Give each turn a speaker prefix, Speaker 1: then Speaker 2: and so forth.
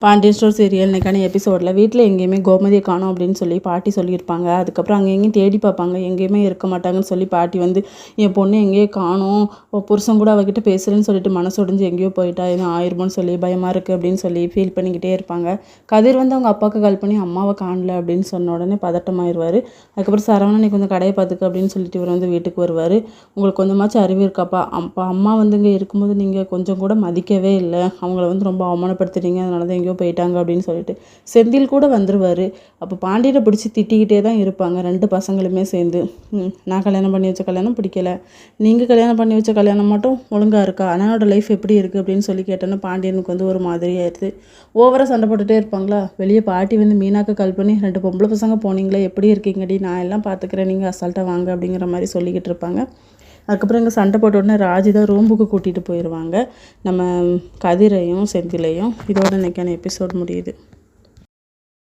Speaker 1: Pandian store serial இன்றைக்கான எபிசோடில் வீட்டில் எங்கேயுமே கோமதியை காணோம் அப்படின்னு சொல்லி பாட்டி சொல்லியிருப்பாங்க. அதுக்கப்புறம் அங்கே எங்கேயும் தேடி பார்ப்பாங்க, எங்கேயுமே இருக்க மாட்டாங்கன்னு சொல்லி பாட்டி வந்து என் பொண்ணு எங்கேயோ காணோம், புருஷன் கூட அவகிட்ட பேசுகிறேன்னு சொல்லிட்டு மனசு உடைஞ்சு எங்கேயோ போயிட்டா, எதுவும் ஆயிருமோன்னு சொல்லி பயமாக இருக்குது அப்படின்னு சொல்லி ஃபீல் பண்ணிக்கிட்டே இருப்பாங்க. கதிர் வந்து அவங்க அப்பாவுக்கு கால் பண்ணி அம்மாவை காணல அப்படின்னு சொன்ன உடனே பதட்டமாயிடுவார். அதுக்கப்புறம் சரவணன் நீ கொஞ்சம் கடையை பார்த்துக்க அப்படின்னு சொல்லிட்டு இவர் வந்து வீட்டுக்கு வருவார். உங்களுக்கு கொஞ்சமாச்சும் அறிவு இருக்காப்பா, அம்மா வந்து இங்கே இருக்கும்போது நீங்கள் கொஞ்சம் கூட மதிக்கவே இல்லை, அவங்கள வந்து ரொம்ப அவமானப்படுத்துறீங்க, அதனால தான் போயிட்டாங்க அப்படின்னு சொல்லிட்டு செந்தில் கூட வந்துருவார். அப்போ பாண்டியனை பிடிச்சி திட்டிக்கிட்டே தான் இருப்பாங்க ரெண்டு பசங்களுமே சேர்ந்து. நான் கல்யாணம் பண்ணி வச்ச கல்யாணம் பிடிக்கல, நீங்கள் கல்யாணம் பண்ணி வச்ச கல்யாணம் மட்டும் ஒழுங்காக இருக்கா, அண்ணனோட லைஃப் எப்படி இருக்குது அப்படின்னு சொல்லி கேட்டோன்னா பாண்டியனுக்கு வந்து ஒரு மாதிரி ஆயிடுது. ஓவராக சண்டை போட்டுகிட்டே இருப்பாங்களா. வெளியே பாட்டி வந்து மீனாக்கு கால் பண்ணி ரெண்டு பொம்பளை பசங்க போனீங்களே எப்படி இருக்கீங்கடி, நான் எல்லாம் பார்த்துக்கிறேன், நீங்கள் அசால்ட்டாக வாங்க அப்படிங்கிற மாதிரி சொல்லிக்கிட்டு இருப்பாங்க. அதுக்கப்புறம் இங்கே சண்டை போட்ட உடனே ராஜி தான் ரூமுக்கு கூட்டிகிட்டு போயிடுவாங்க நம்ம கதிரையும் செந்திலையும். இதோட இன்றைக்கான எபிசோட் முடியுது.